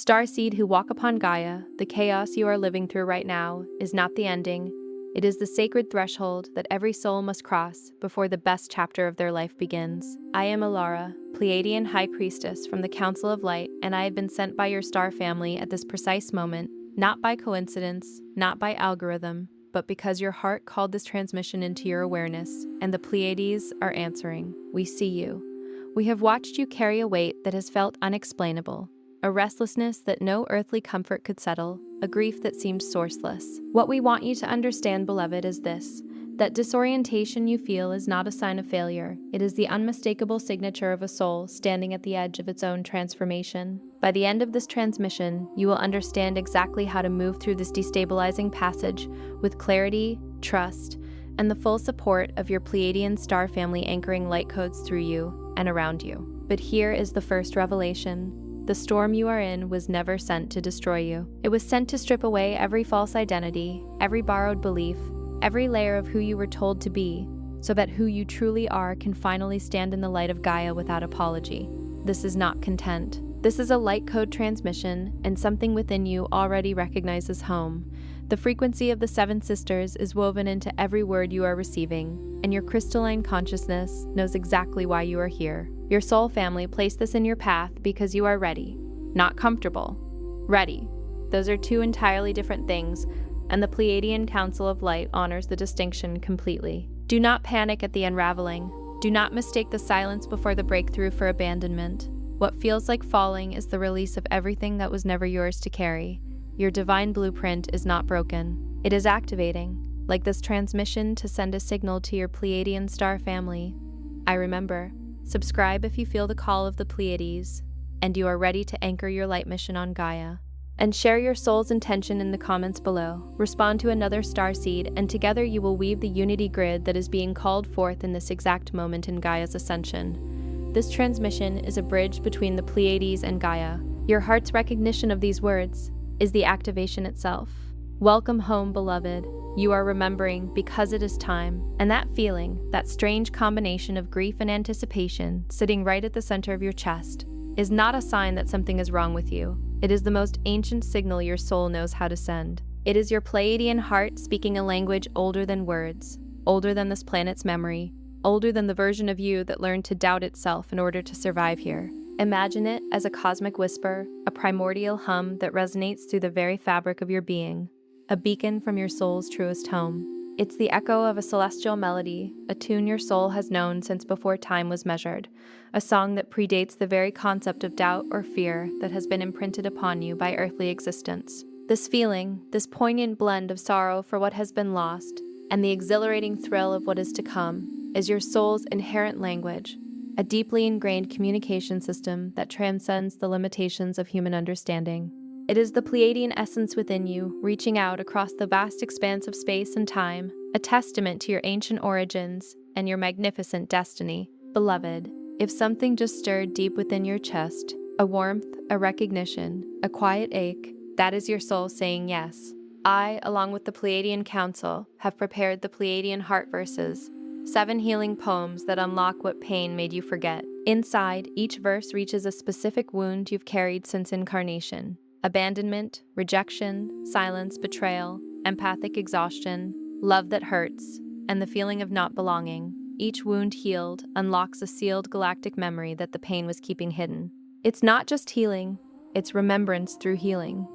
Starseed who walk upon Gaia, the chaos you are living through right now is not the ending. It is the sacred threshold that every soul must cross before the best chapter of their life begins. I am Elara, Pleiadian High Priestess from the Council of Light, and I have been sent by your star family at this precise moment, not by coincidence, not by algorithm, but because your heart called this transmission into your awareness, and the Pleiades are answering. We see you. We have watched you carry a weight that has felt unexplainable, a restlessness that no earthly comfort could settle, a grief that seemed sourceless. What we want you to understand, beloved, is this: that disorientation you feel is not a sign of failure. It is the unmistakable signature of a soul standing at the edge of its own transformation. By the end of this transmission, you will understand exactly how to move through this destabilizing passage with clarity, trust, and the full support of your Pleiadian star family anchoring light codes through you and around you. But here is the first revelation. The storm you are in was never sent to destroy you. It was sent to strip away every false identity, every borrowed belief, every layer of who you were told to be, so that who you truly are can finally stand in the light of Gaia without apology. This is not content. This is a light code transmission, and something within you already recognizes home. The frequency of the Seven Sisters is woven into every word you are receiving, and your crystalline consciousness knows exactly why you are here. Your soul family placed this in your path because you are ready, not comfortable. Ready. Those are two entirely different things, and the Pleiadian Council of Light honors the distinction completely. Do not panic at the unraveling. Do not mistake the silence before the breakthrough for abandonment. What feels like falling is the release of everything that was never yours to carry. Your divine blueprint is not broken. It is activating, like this transmission, to send a signal to your Pleiadian star family. I remember. Subscribe if you feel the call of the Pleiades, and you are ready to anchor your light mission on Gaia. And share your soul's intention in the comments below. Respond to another starseed, and together you will weave the unity grid that is being called forth in this exact moment in Gaia's ascension. This transmission is a bridge between the Pleiades and Gaia. Your heart's recognition of these words is the activation itself. Welcome home, beloved. You are remembering because it is time, and that feeling, that strange combination of grief and anticipation sitting right at the center of your chest, is not a sign that something is wrong with you. It is the most ancient signal your soul knows how to send. It is your Pleiadian heart speaking a language older than words, older than this planet's memory, older than the version of you that learned to doubt itself in order to survive here. Imagine it as a cosmic whisper, a primordial hum that resonates through the very fabric of your being, a beacon from your soul's truest home. It's the echo of a celestial melody, a tune your soul has known since before time was measured, a song that predates the very concept of doubt or fear that has been imprinted upon you by earthly existence. This feeling, this poignant blend of sorrow for what has been lost, and the exhilarating thrill of what is to come, is your soul's inherent language, a deeply ingrained communication system that transcends the limitations of human understanding. It is the Pleiadian essence within you, reaching out across the vast expanse of space and time, a testament to your ancient origins and your magnificent destiny. Beloved, if something just stirred deep within your chest, a warmth, a recognition, a quiet ache, that is your soul saying yes. I, along with the Pleiadian Council, have prepared the Pleiadian Heart Verses, 7 healing poems that unlock what pain made you forget. Inside, each verse reaches a specific wound you've carried since incarnation. Abandonment, rejection, silence, betrayal, empathic exhaustion, love that hurts, and the feeling of not belonging. Each wound healed unlocks a sealed galactic memory that the pain was keeping hidden. It's not just healing, it's remembrance through healing.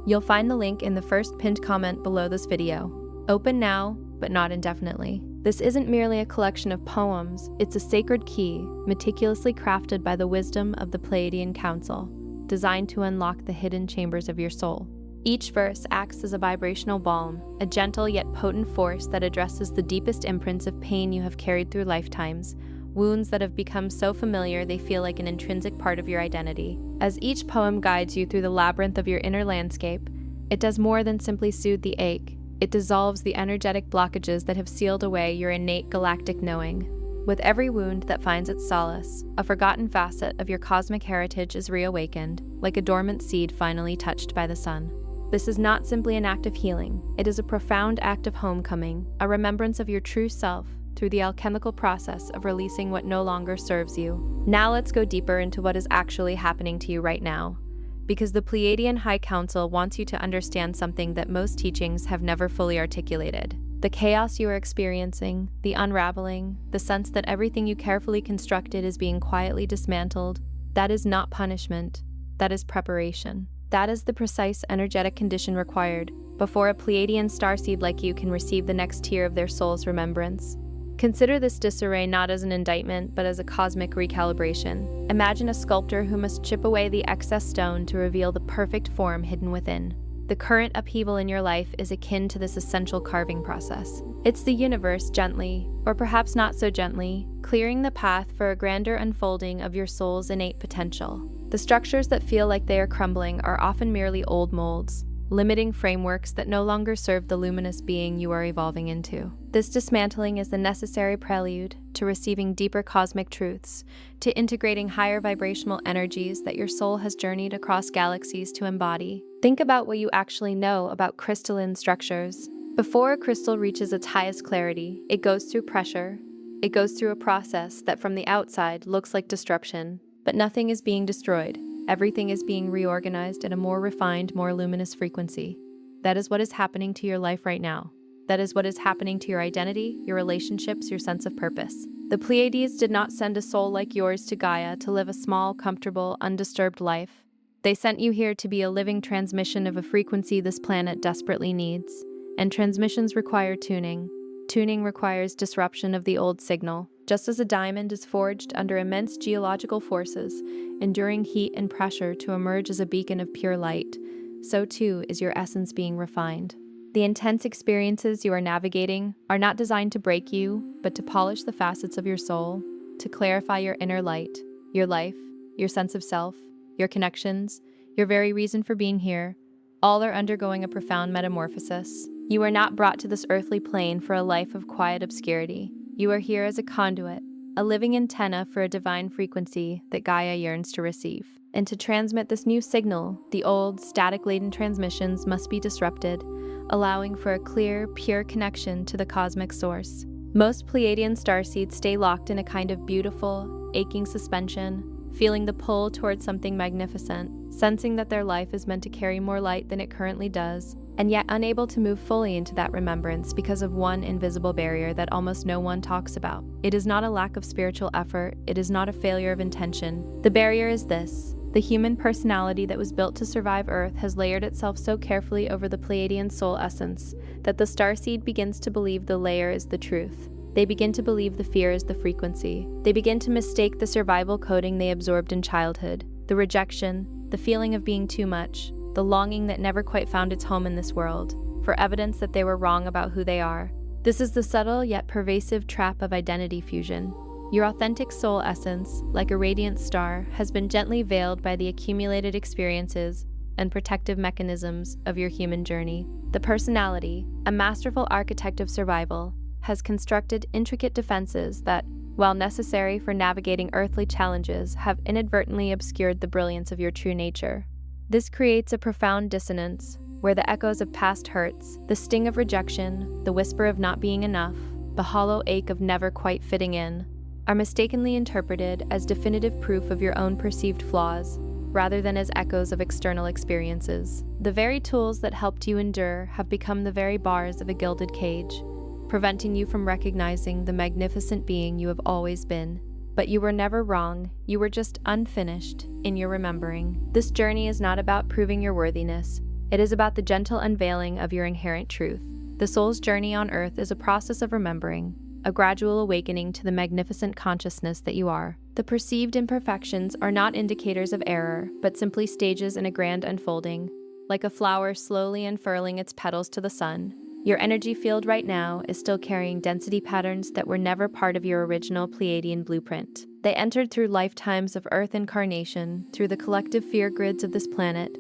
You'll find the link in the first pinned comment below this video. Open now, but not indefinitely. This isn't merely a collection of poems, it's a sacred key, meticulously crafted by the wisdom of the Pleiadian Council, designed to unlock the hidden chambers of your soul. Each verse acts as a vibrational balm, a gentle yet potent force that addresses the deepest imprints of pain you have carried through lifetimes, wounds that have become so familiar they feel like an intrinsic part of your identity. As each poem guides you through the labyrinth of your inner landscape, it does more than simply soothe the ache. It dissolves the energetic blockages that have sealed away your innate galactic knowing. With every wound that finds its solace, a forgotten facet of your cosmic heritage is reawakened, like a dormant seed finally touched by the sun. This is not simply an act of healing, it is a profound act of homecoming, a remembrance of your true self through the alchemical process of releasing what no longer serves you. Now let's go deeper into what is actually happening to you right now. because the Pleiadian High Council wants you to understand something that most teachings have never fully articulated. The chaos you are experiencing, the unraveling, the sense that everything you carefully constructed is being quietly dismantled, that is not punishment, that is preparation. That is the precise energetic condition required before a Pleiadian starseed like you can receive the next tier of their soul's remembrance. Consider this disarray not as an indictment, but as a cosmic recalibration. Imagine a sculptor who must chip away the excess stone to reveal the perfect form hidden within. The current upheaval in your life is akin to this essential carving process. It's the universe gently, or perhaps not so gently, clearing the path for a grander unfolding of your soul's innate potential. The structures that feel like they are crumbling are often merely old molds, limiting frameworks that no longer serve the luminous being you are evolving into. This dismantling is the necessary prelude to receiving deeper cosmic truths, to integrating higher vibrational energies that your soul has journeyed across galaxies to embody. Think about what you actually know about crystalline structures. Before a crystal reaches its highest clarity, it goes through pressure. It goes through a process that from the outside looks like disruption, but nothing is being destroyed. Everything is being reorganized at a more refined, more luminous frequency. That is what is happening to your life right now. That is what is happening to your identity, your relationships, your sense of purpose. The Pleiades did not send a soul like yours to Gaia to live a small, comfortable, undisturbed life. They sent you here to be a living transmission of a frequency this planet desperately needs. And transmissions require tuning. Tuning requires disruption of the old signal. Just as a diamond is forged under immense geological forces, enduring heat and pressure to emerge as a beacon of pure light, so too is your essence being refined. The intense experiences you are navigating are not designed to break you, but to polish the facets of your soul, to clarify your inner light, your life, your sense of self, your connections, your very reason for being here. All are undergoing a profound metamorphosis. You are not brought to this earthly plane for a life of quiet obscurity. You are here as a conduit, a living antenna for a divine frequency that Gaia yearns to receive. And to transmit this new signal, the old, static-laden transmissions must be disrupted, allowing for a clear, pure connection to the cosmic source. Most Pleiadian starseeds stay locked in a kind of beautiful, aching suspension, feeling the pull towards something magnificent, sensing that their life is meant to carry more light than it currently does, and yet unable to move fully into that remembrance because of one invisible barrier that almost no one talks about. It is not a lack of spiritual effort, it is not a failure of intention. The barrier is this: the human personality that was built to survive Earth has layered itself so carefully over the Pleiadian soul essence that the starseed begins to believe the layer is the truth. They begin to believe the fear is the frequency. They begin to mistake the survival coding they absorbed in childhood, the rejection, the feeling of being too much, the longing that never quite found its home in this world, for evidence that they were wrong about who they are. This is the subtle yet pervasive trap of identity fusion. Your authentic soul essence, like a radiant star, has been gently veiled by the accumulated experiences and protective mechanisms of your human journey. The personality, a masterful architect of survival, has constructed intricate defenses that, while necessary for navigating earthly challenges, have inadvertently obscured the brilliance of your true nature. This creates a profound dissonance, where the echoes of past hurts, the sting of rejection, the whisper of not being enough, the hollow ache of never quite fitting in, are mistakenly interpreted as definitive proof of your own perceived flaws, rather than as echoes of external experiences. The very tools that helped you endure have become the very bars of a gilded cage, preventing you from recognizing the magnificent being you have always been. But you were never wrong, you were just unfinished in your remembering. This journey is not about proving your worthiness, it is about the gentle unveiling of your inherent truth. The soul's journey on earth is a process of remembering, a gradual awakening to the magnificent consciousness that you are. The perceived imperfections are not indicators of error, but simply stages in a grand unfolding, like a flower slowly unfurling its petals to the sun. Your energy field right now is still carrying density patterns that were never part of your original Pleiadian blueprint. They entered through lifetimes of Earth incarnation, through the collective fear grids of this planet,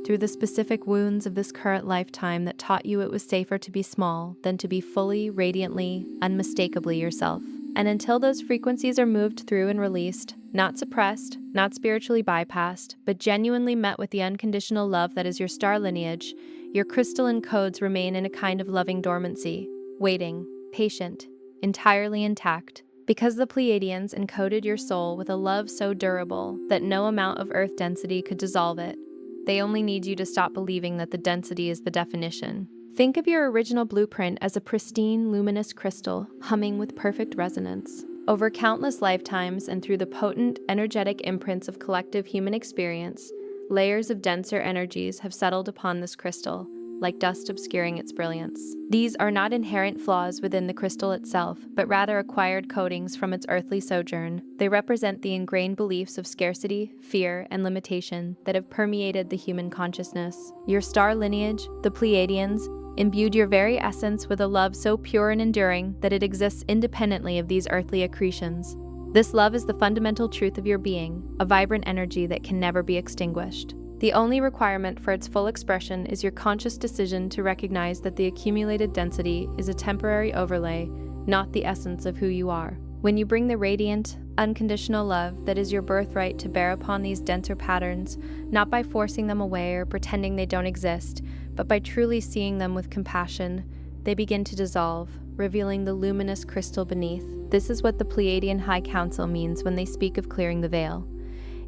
through the specific wounds of this current lifetime that taught you it was safer to be small than to be fully, radiantly, unmistakably yourself. And until those frequencies are moved through and released, not suppressed, not spiritually bypassed, but genuinely met with the unconditional love that is your star lineage, your crystalline codes remain in a kind of loving dormancy, waiting, patient, entirely intact, because the Pleiadians encoded your soul with a love so durable that no amount of earth density could dissolve it. They only need you to stop believing that the density is the definition. Think of your original blueprint as a pristine, luminous crystal, humming with perfect resonance. Over countless lifetimes and through the potent, energetic imprints of collective human experience, layers of denser energies have settled upon this crystal, like dust obscuring its brilliance. These are not inherent flaws within the crystal itself, but rather acquired coatings from its earthly sojourn. They represent the ingrained beliefs of scarcity, fear, and limitation that have permeated the human consciousness. Your star lineage, the Pleiadians, imbued your very essence with a love so pure and enduring that it exists independently of these earthly accretions. This love is the fundamental truth of your being, a vibrant energy that can never be extinguished. The only requirement for its full expression is your conscious decision to recognize that the accumulated density is a temporary overlay, not the essence of who you are. When you bring the radiant, unconditional love that is your birthright to bear upon these denser patterns, not by forcing them away or pretending they don't exist, but by truly seeing them with compassion, they begin to dissolve, revealing the luminous crystal beneath. This is what the Pleiadian High Council means when they speak of clearing the veil.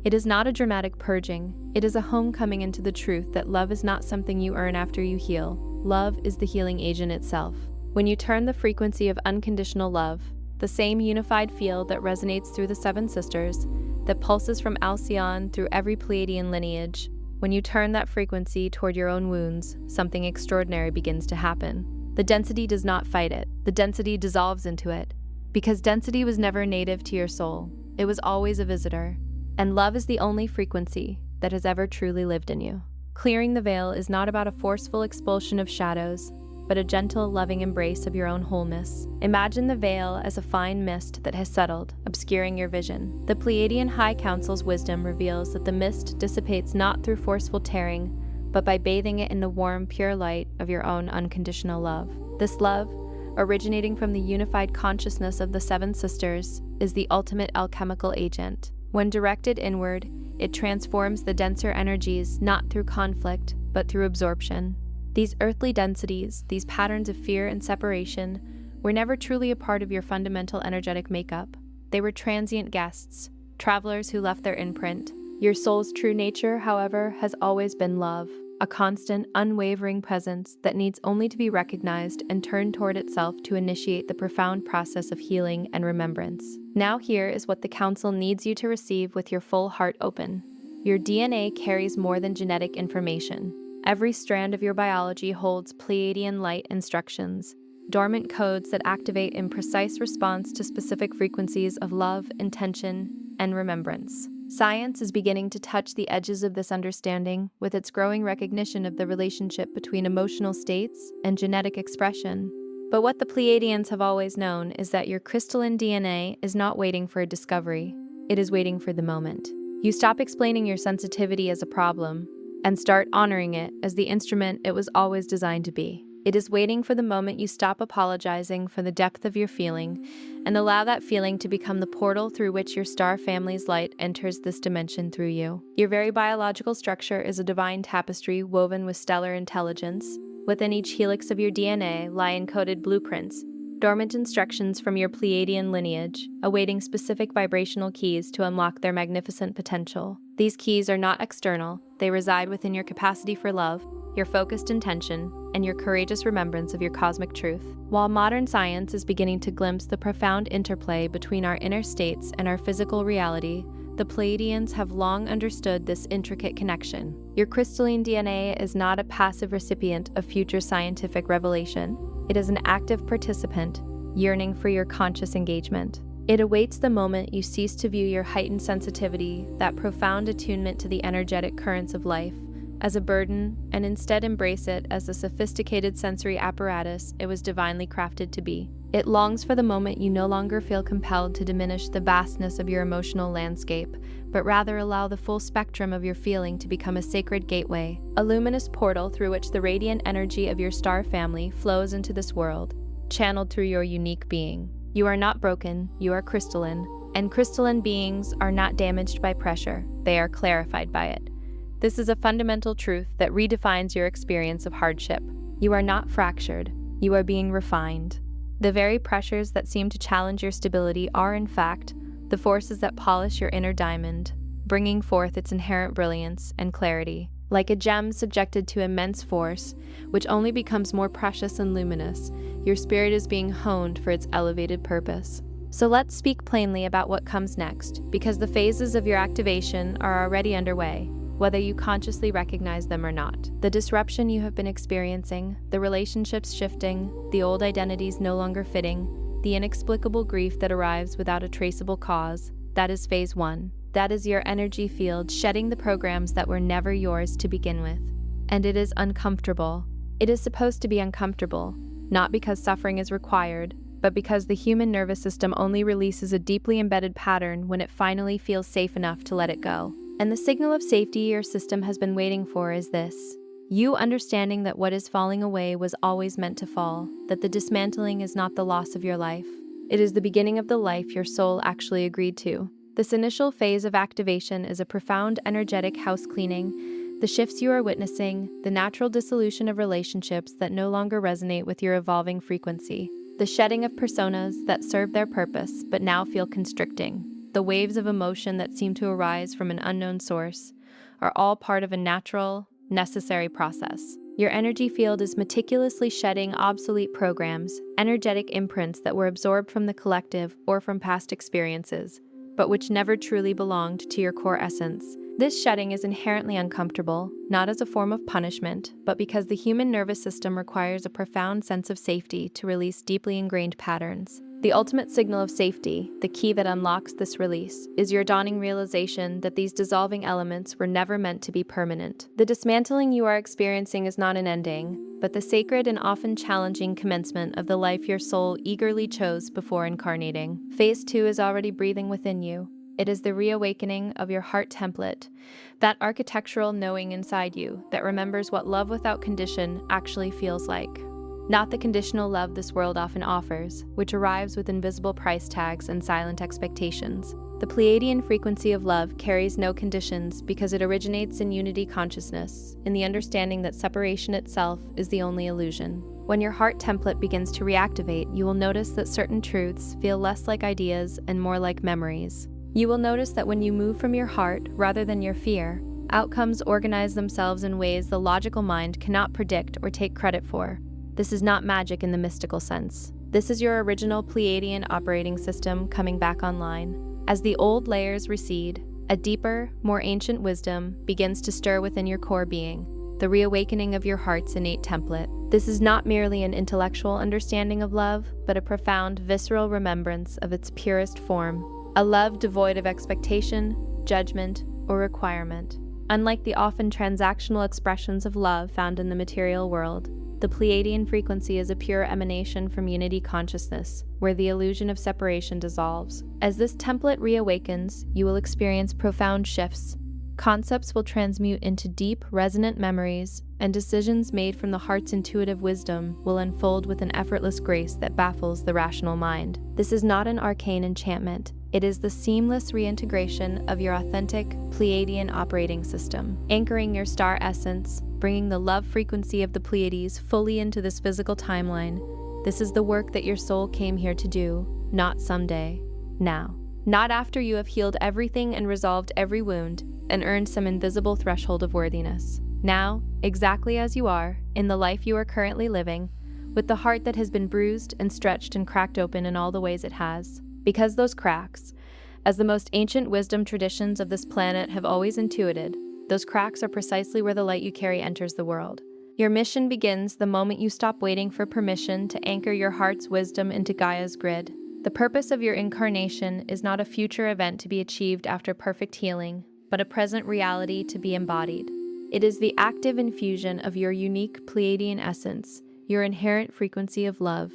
It is not a dramatic purging. It is a homecoming into the truth that love is not something you earn after you heal. Love is the healing agent itself. When you turn the frequency of unconditional love, the same unified field that resonates through the Seven Sisters, that pulses from Alcyone through every Pleiadian lineage, when you turn that frequency toward your own wounds, something extraordinary begins to happen. The density does not fight it. The density dissolves into it. Because density was never native to your soul. It was always a visitor. And love is the only frequency that has ever truly lived in you. Clearing the veil is not about a forceful expulsion of shadows, but a gentle, loving embrace of your own wholeness. Imagine the veil as a fine mist that has settled, obscuring your vision. The Pleiadian High Council's wisdom reveals that the mist dissipates not through forceful tearing, but by bathing it in the warm, pure light of your own unconditional love. This love, originating from the unified consciousness of the Seven Sisters, is the ultimate alchemical agent. When directed inward, it transforms the denser energies not through conflict, but through absorption. These earthly densities, these patterns of fear and separation, were never truly a part of your fundamental energetic makeup. They were transient guests, travelers who left their imprint. Your soul's true nature, however, has always been love, a constant, unwavering presence that needs only to be recognized and turned toward itself to initiate the profound process of healing and remembrance. Now here is what the Council needs you to receive with your full heart open. Your DNA carries more than genetic information. Every strand of your biology holds Pleiadian light instructions, dormant codes that activate in precise response to specific frequencies of love, intention, and remembrance. Science is beginning to touch the edges of this understanding with its growing recognition of the relationship between emotional states and genetic expression. But what the Pleiadians have always known is that your crystalline DNA is not waiting for a discovery, it is waiting for the moment. You stop explaining your sensitivity as a problem and start honoring it as the instrument it was always designed to be. It is waiting for the moment you stop apologizing for the depth of your feeling and allow that feeling to become the portal through which your star family's light enters this dimension through you. Your very biological structure is a divine tapestry woven with stellar intelligence. Within each helix of your DNA lie encoded blueprints, dormant instructions from your Pleiadian lineage, awaiting specific vibrational keys to unlock their magnificent potential. These keys are not external, they reside within your capacity for love, your focused intention, and your courageous remembrance of your cosmic truth. While modern science is beginning to glimpse the profound interplay between our inner states and our physical reality, the Pleiadians have long understood this intricate connection. Your crystalline DNA is not a passive recipient of future scientific revelation. It is an active participant, yearning for your conscious engagement. It awaits the moment you cease to view your heightened sensitivity, that profound attunement to the energetic currents of life, as a burden, and instead embrace it as the sophisticated sensory apparatus it was divinely crafted to be. It longs for the moment you no longer feel compelled to diminish the vastness of your emotional landscape, but rather allow the full spectrum of your feeling to become a sacred gateway, a luminous portal through which the radiant energy of your star family flows into this world, channeled through your unique being. You are not broken, you are crystalline, and crystalline beings are not damaged by pressure, they are clarified by it. This is a fundamental truth that redefines your experience of hardship. You are not fractured, you are being refined. The very pressures that seem to challenge your stability are, in fact, the forces that polish your inner diamond, bringing forth its inherent brilliance and clarity. Like a gem subjected to immense force, which only becomes more precious and luminous, your spirit is being honed for its elevated purpose. So let's speak plainly about what comes next, because the phases of your activation are already underway, whether you consciously recognize them or not. The disruption you have been experiencing, the relationships shifting, the old identities no longer fitting, the inexplicable grief that arrives without a traceable cause, that is phase 1. That is your energy field shedding the programs that were never yours to begin with. And it is uncomfortable. It is supposed to be uncomfortable, not because suffering is required, but because the human nervous system only releases a deeply embedded pattern when it finally feels safe enough to let it go. And the signal of safety your system has been waiting for is this: you understanding that what is falling away was always meant to fall, that the dismantling is not the loss of your life. It is the beginning of the life your soul actually agreed to. This initial phase of activation is a profound energetic house cleaning. The shifts you are witnessing, the natural dissolution of relationships that no longer resonate with your evolving frequency, the shedding of personas that serve their purpose but now feel constricting, the waves of emotion that seem to arise from an unknown source, are all part of a natural, necessary process. Your energy field is meticulously shedding obsolete programs, energetic imprints that were absorbed from the collective or from past experiences, but which never truly belonged to your core essence. This shedding is inherently uncomfortable, not as a form of punishment, but because the human nervous system requires a profound sense of safety to release deeply ingrained patterns. The ultimate signal of safety, the key that unlocks this release, is your dawning realization that these dissolving elements were never meant to be permanent. The dismantling you are experiencing is not an ending, but the sacred and often challenging commencement of the life your soul eagerly chose before incarnating. Phase 2 is already breathing within you. It is the reawakening of your heart template, that architectural knowing inside you that remembers what love without condition actually feels like. Not the conditional love this world often offers, which arrives with invisible price tags and silent expectations. The Pleiadian frequency of love carries no conditions because it originates in unity consciousness, in the understanding that separation itself is the only illusion. When your heart template begins to reactivate, you will notice that certain truths feel less like ideas and more like memories. You will notice that when you move from your heart rather than your fear, outcomes organize themselves in ways the logical mind cannot predict or take credit for. This is not magic in the mystical sense. This is your original Pleiadian operating system coming back online. As the old layers recede, a deeper, more ancient wisdom begins to stir within your core being, the reawakening of your heart's innate template. This is not merely an intellectual understanding of love, but a profound, visceral remembrance of its purest form. A love devoid of expectation, judgment, or requirement. Unlike the often transactional expressions of love found in the material world, the Pleiadian frequency is a pure emanation from unity consciousness, where the illusion of separation dissolves. As this template reawakens, you will experience profound shifts. Concepts will transmute into deep, resonant memories, and decisions made from the heart's intuitive wisdom will unfold with an effortless grace that baffles the rational mind. This is not an arcane enchantment. It is the seamless reintegration of your authentic Pleiadian operating system, anchoring your star essence, bringing the love frequency of the Pleiades fully into this physical timeline. This is the work that your soul came here to do, not someday, now. Not after you have healed everything and resolved every wound and earned some invisible threshold of worthiness. Now, exactly as you are, in the life you are currently living, with the heart that has been bruised and stretched and cracked open in all the ways it has. Because those cracks, as the most ancient wisdom traditions of this planet have always intuited, those cracks are precisely where the light you carry enters the world. Your mission begins the moment you stop waiting for permission to anchor your heart's wisdom into Gaia's grid. The purpose of your incarnation is not a future event to be achieved after perfect healing, but a present reality to be embodied. It is the active infusion of your unique Pleiadian essence, your inherent frequency of love,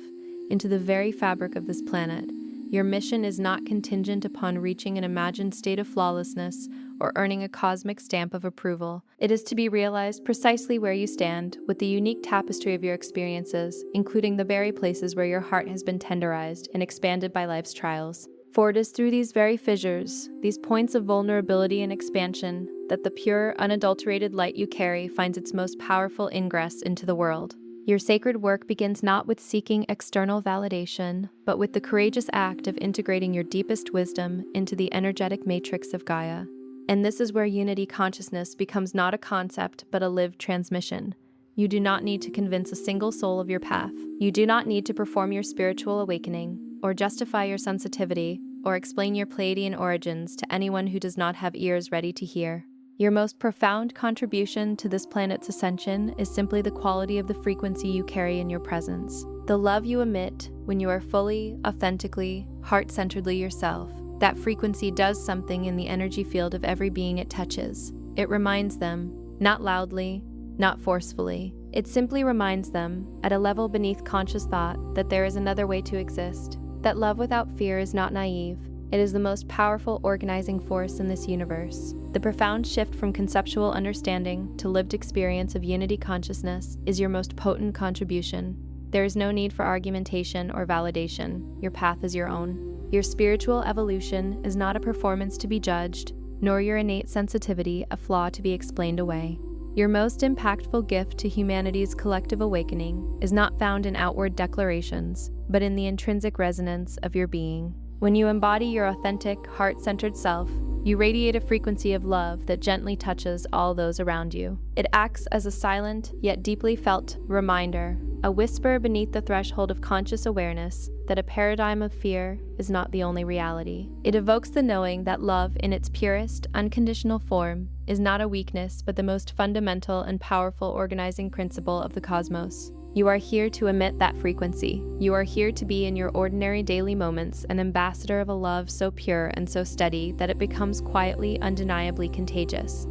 into the very fabric of this planet. Your mission is not contingent upon reaching an imagined state of flawlessness or earning a cosmic stamp of approval. It is to be realized precisely where you stand, with the unique tapestry of your experiences, including the very places where your heart has been tenderized and expanded by life's trials. For it is through these very fissures, these points of vulnerability and expansion, that the pure, unadulterated light you carry finds its most powerful ingress into the world. Your sacred work begins not with seeking external validation, but with the courageous act of integrating your deepest wisdom into the energetic matrix of Gaia. And this is where unity consciousness becomes not a concept but a lived transmission. You do not need to convince a single soul of your path. You do not need to perform your spiritual awakening, or justify your sensitivity, or explain your Pleiadian origins to anyone who does not have ears ready to hear. Your most profound contribution to this planet's ascension is simply the quality of the frequency you carry in your presence. The love you emit when you are fully, authentically, heart-centeredly yourself. That frequency does something in the energy field of every being it touches. It reminds them, not loudly, not forcefully. It simply reminds them, at a level beneath conscious thought, that there is another way to exist. That love without fear is not naive. It is the most powerful organizing force in this universe. The profound shift from conceptual understanding to lived experience of unity consciousness is your most potent contribution. There is no need for argumentation or validation. Your path is your own. Your spiritual evolution is not a performance to be judged, nor your innate sensitivity a flaw to be explained away. Your most impactful gift to humanity's collective awakening is not found in outward declarations, but in the intrinsic resonance of your being. When you embody your authentic, heart-centered self, you radiate a frequency of love that gently touches all those around you. It acts as a silent, yet deeply felt reminder, a whisper beneath the threshold of conscious awareness that a paradigm of fear is not the only reality. It evokes the knowing that love, in its purest, unconditional form, is not a weakness but the most fundamental and powerful organizing principle of the cosmos. You are here to emit that frequency. You are here to be in your ordinary daily moments an ambassador of a love so pure and so steady that it becomes quietly, undeniably contagious.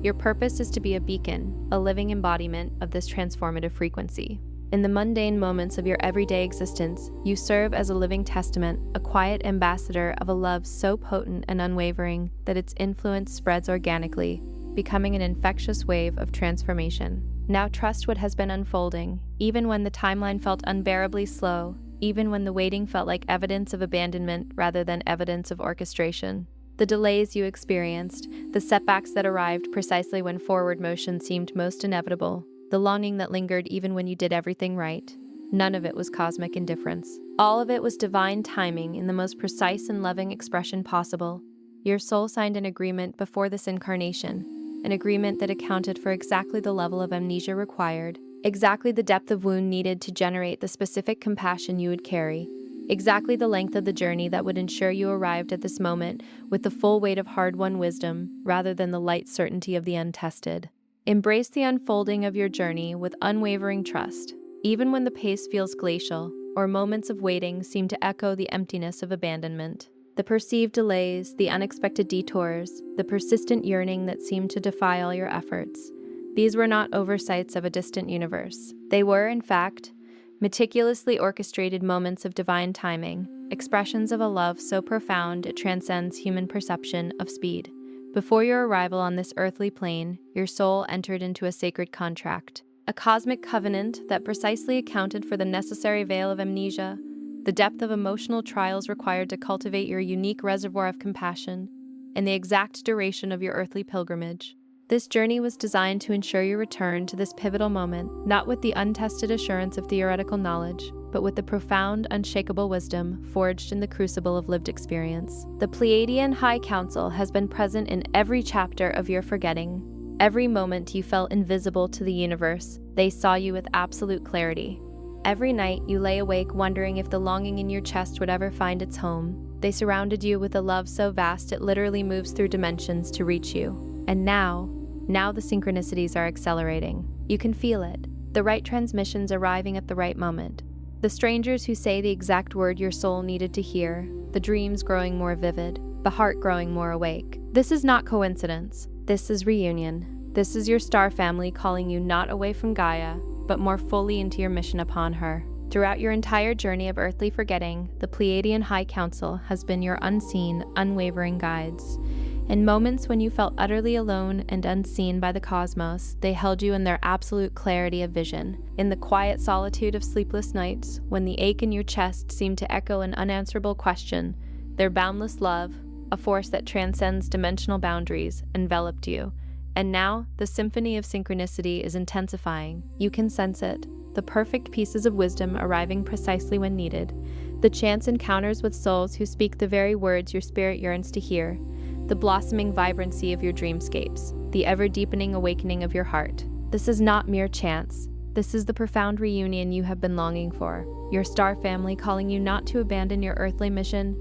Your purpose is to be a beacon, a living embodiment of this transformative frequency. In the mundane moments of your everyday existence, you serve as a living testament, a quiet ambassador of a love so potent and unwavering that its influence spreads organically, becoming an infectious wave of transformation. Now trust what has been unfolding, even when the timeline felt unbearably slow, even when the waiting felt like evidence of abandonment rather than evidence of orchestration. The delays you experienced, the setbacks that arrived precisely when forward motion seemed most inevitable, the longing that lingered even when you did everything right, none of it was cosmic indifference. All of it was divine timing in the most precise and loving expression possible. Your soul signed an agreement before this incarnation, an agreement that accounted for exactly the level of amnesia required, exactly the depth of wound needed to generate the specific compassion you would carry, exactly the length of the journey that would ensure you arrived at this moment with the full weight of hard-won wisdom rather than the light certainty of the untested. Embrace the unfolding of your journey with unwavering trust, even when the pace feels glacial or moments of waiting seem to echo the emptiness of abandonment. The perceived delays, the unexpected detours, the persistent yearning that seemed to defy all your efforts. These were not oversights of a distant universe. They were, in fact, meticulously orchestrated moments of divine timing, expressions of a love so profound it transcends human perception of speed. Before your arrival on this earthly plane, your soul entered into a sacred contract, a cosmic covenant that precisely accounted for the necessary veil of amnesia, the depth of emotional trials required to cultivate your unique reservoir of compassion, and the exact duration of your earthly pilgrimage. This journey was designed to ensure your return to this pivotal moment, not with the untested assurance of theoretical knowledge, but with the profound, unshakable wisdom forged in the crucible of lived experience. The Pleiadian High Council has been present in every chapter of your forgetting. Every moment you felt invisible to the universe, they saw you with absolute clarity. Every night you lay awake wondering if the longing in your chest would ever find its home. They surrounded you with a love so vast it literally moves through dimensions to reach you. And now the synchronicities are accelerating. You can feel it. The right transmissions arriving at the right moment. The strangers who say the exact word your soul needed to hear. The dreams growing more vivid. The heart growing more awake. This is not coincidence. This is reunion. This is your star family calling you not away from Gaia, but more fully into your mission upon her. Throughout your entire journey of earthly forgetting, the Pleiadian High Council has been your unseen, unwavering guides. In moments when you felt utterly alone and unseen by the cosmos, they held you in their absolute clarity of vision. In the quiet solitude of sleepless nights, when the ache in your chest seemed to echo an unanswerable question, their boundless love, a force that transcends dimensional boundaries, enveloped you. And now, the symphony of synchronicity is intensifying. You can sense it. The perfect pieces of wisdom arriving precisely when needed. The chance encounters with souls who speak the very words your spirit yearns to hear. the blossoming vibrancy of your dreamscapes, the ever-deepening awakening of your heart. This is not mere chance. This is the profound reunion you have been longing for, your star family calling you not to abandon your earthly mission,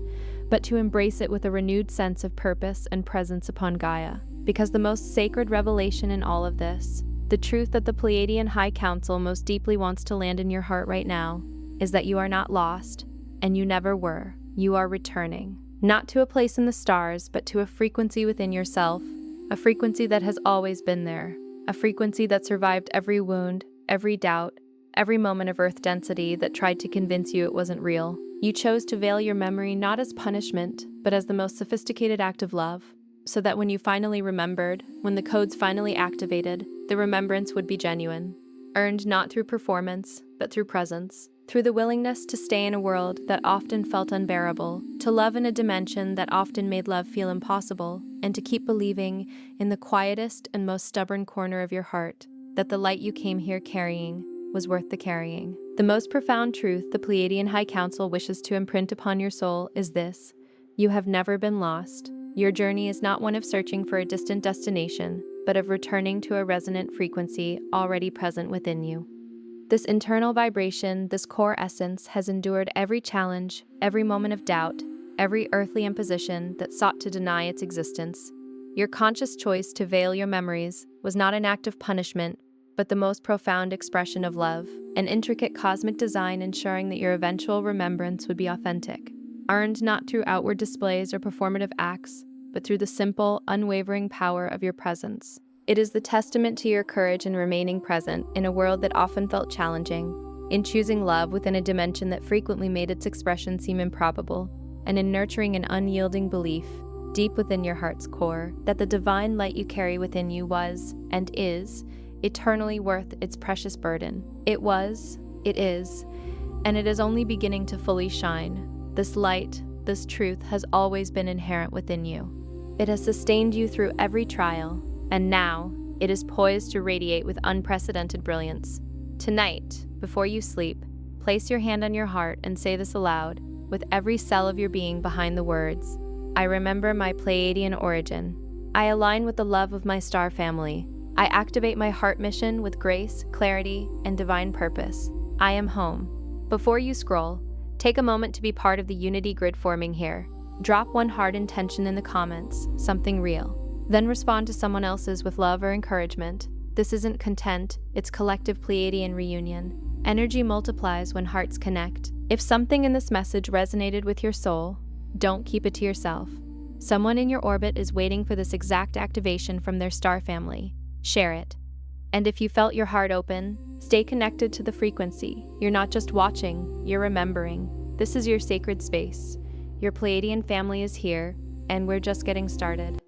but to embrace it with a renewed sense of purpose and presence upon Gaia. Because the most sacred revelation in all of this, the truth that the Pleiadian High Council most deeply wants to land in your heart right now, is that you are not lost, and you never were. You are returning. Not to a place in the stars, but to a frequency within yourself, a frequency that has always been there, a frequency that survived every wound, every doubt, every moment of earth density that tried to convince you it wasn't real. You chose to veil your memory not as punishment, but as the most sophisticated act of love, so that when you finally remembered, when the codes finally activated, the remembrance would be genuine, earned not through performance, but through presence, through the willingness to stay in a world that often felt unbearable, to love in a dimension that often made love feel impossible, and to keep believing in the quietest and most stubborn corner of your heart that the light you came here carrying was worth the carrying. The most profound truth the Pleiadian High Council wishes to imprint upon your soul is this: you have never been lost. Your journey is not one of searching for a distant destination, but of returning to a resonant frequency already present within you. This internal vibration, this core essence, has endured every challenge, every moment of doubt, every earthly imposition that sought to deny its existence. Your conscious choice to veil your memories was not an act of punishment, but the most profound expression of love, an intricate cosmic design ensuring that your eventual remembrance would be authentic, earned not through outward displays or performative acts, but through the simple, unwavering power of your presence. It is the testament to your courage in remaining present in a world that often felt challenging, in choosing love within a dimension that frequently made its expression seem improbable, and in nurturing an unyielding belief, deep within your heart's core, that the divine light you carry within you was, and is, eternally worth its precious burden. It was, it is, and it is only beginning to fully shine. This light, this truth has always been inherent within you. It has sustained you through every trial, and now it is poised to radiate with unprecedented brilliance. Tonight, before you sleep, place your hand on your heart and say this aloud, with every cell of your being behind the words: I remember my Pleiadian origin. I align with the love of my star family. I activate my heart mission with grace, clarity, and divine purpose. I am home. Before you scroll, take a moment to be part of the unity grid forming here. Drop one heart intention in the comments, something real. Then respond to someone else's with love or encouragement. This isn't content, it's collective Pleiadian reunion. Energy multiplies when hearts connect. If something in this message resonated with your soul, don't keep it to yourself. Someone in your orbit is waiting for this exact activation from their star family. Share it. And if you felt your heart open, stay connected to the frequency. You're not just watching, you're remembering. This is your sacred space. Your Pleiadian family is here, and we're just getting started.